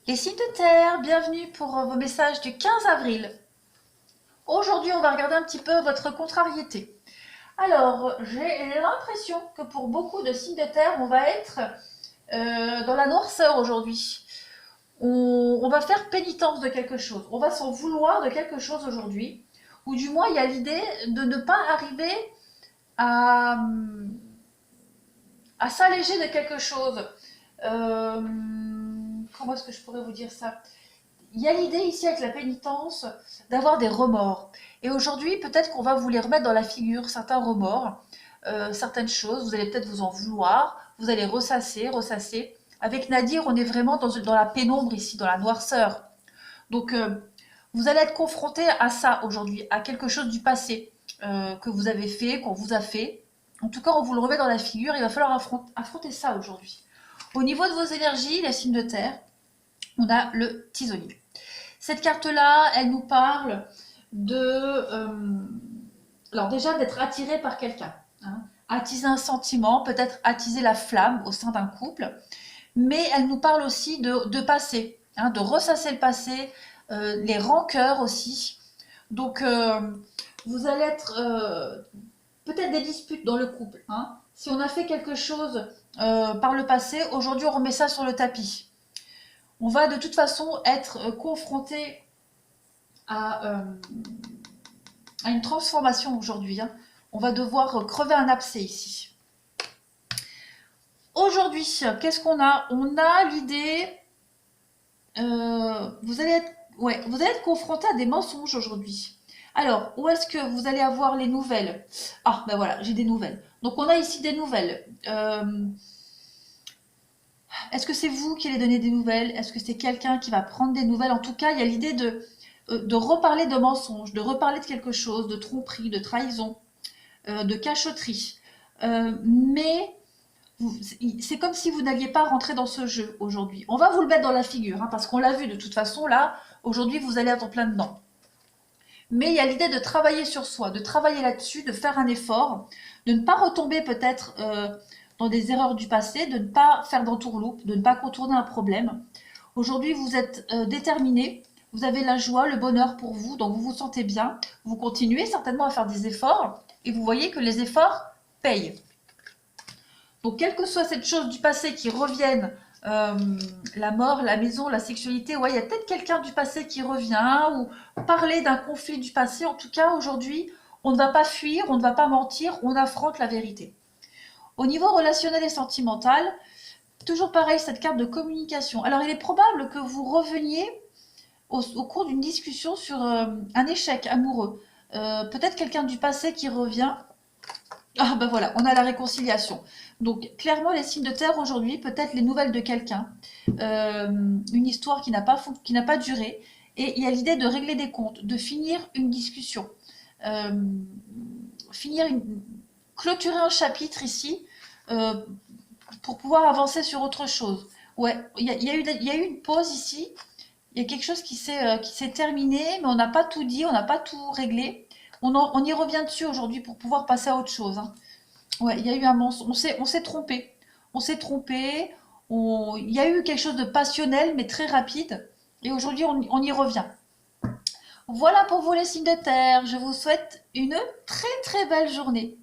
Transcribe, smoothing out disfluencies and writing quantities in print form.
Les signes de terre, bienvenue pour vos messages du 15 avril. Aujourd'hui, on va regarder un petit peu votre contrariété. Alors, j'ai l'impression que pour beaucoup de signes de terre, on va être dans la noirceur aujourd'hui. On va faire pénitence de quelque chose. On va s'en vouloir de quelque chose aujourd'hui. Ou du moins, il y a l'idée de ne pas arriver à, à s'alléger de quelque chose. Euh, Comment est-ce que je pourrais vous dire ça? Il y a l'idée ici avec la pénitence d'avoir des remords. Et aujourd'hui, peut-être qu'on va vous les remettre dans la figure, certains remords, certaines choses, vous allez peut-être vous en vouloir, vous allez ressasser, ressasser. Avec Nadir, on est vraiment dans la pénombre ici, dans la noirceur. Donc, vous allez être confronté à ça aujourd'hui, à quelque chose du passé que vous avez fait, qu'on vous a fait. En tout cas, on vous le remet dans la figure, il va falloir affronter ça aujourd'hui. Au niveau de vos énergies, les signes de terre, on a le tisonnier. Cette carte-là, elle nous parle alors déjà d'être attiré par quelqu'un, hein, attiser un sentiment, peut-être attiser la flamme au sein d'un couple, mais elle nous parle aussi de passé, hein, de ressasser le passé, les rancœurs aussi. Donc, vous allez être peut-être des disputes dans le couple, hein. Si on a fait quelque chose par le passé, aujourd'hui on remet ça sur le tapis. On va de toute façon être confronté à, à une transformation aujourd'hui, hein. On va devoir crever un abcès ici. Aujourd'hui, qu'est-ce qu'on a? On a l'idée, vous allez être confronté à des mensonges aujourd'hui. Alors, où est-ce que vous allez avoir les nouvelles? Ah, ben voilà, j'ai des nouvelles. Donc, on a ici des nouvelles. Est-ce que c'est vous qui allez donner des nouvelles? Est-ce que c'est quelqu'un qui va prendre des nouvelles? En tout cas, il y a l'idée de reparler de mensonges, de reparler de quelque chose, de tromperie, de trahison, de cachotterie. Mais c'est comme si vous n'alliez pas rentrer dans ce jeu aujourd'hui. On va vous le mettre dans la figure, hein, parce qu'on l'a vu de toute façon, là, aujourd'hui, vous allez être en plein dedans. Mais il y a l'idée de travailler sur soi, de travailler là-dessus, de faire un effort, de ne pas retomber peut-être dans des erreurs du passé, de ne pas faire d'entourloupe, de ne pas contourner un problème. Aujourd'hui, vous êtes déterminé, vous avez la joie, le bonheur pour vous, donc vous vous sentez bien. Vous continuez certainement à faire des efforts et vous voyez que les efforts payent. Donc, quelle que soit cette chose du passé qui revienne, euh, la mort, la maison, la sexualité, ouais, il y a peut-être quelqu'un du passé qui revient, ou parler d'un conflit du passé. En tout cas, aujourd'hui, on ne va pas fuir, on ne va pas mentir, on affronte la vérité. Au niveau relationnel et sentimental, toujours pareil, cette carte de communication. Alors, il est probable que vous reveniez au cours d'une discussion sur un échec amoureux. Peut-être quelqu'un du passé qui revient. Ah ben voilà, on a la réconciliation. Donc clairement les signes de terre aujourd'hui, peut-être les nouvelles de quelqu'un, une histoire qui n'a pas duré, et il y a l'idée de régler des comptes, de finir une discussion, euh, finir une, clôturer un chapitre ici euh, pour pouvoir avancer sur autre chose. Ouais, il y a eu une pause ici, il y a quelque chose qui s'est terminé, mais on n'a pas tout dit, on n'a pas tout réglé. On y revient dessus aujourd'hui pour pouvoir passer à autre chose, hein. Ouais, il y a eu un mensonge. On s'est trompé. On s'est trompé. Il y a eu quelque chose de passionnel, mais très rapide. Et aujourd'hui, on y revient. Voilà pour vous les signes de terre. Je vous souhaite une très très belle journée.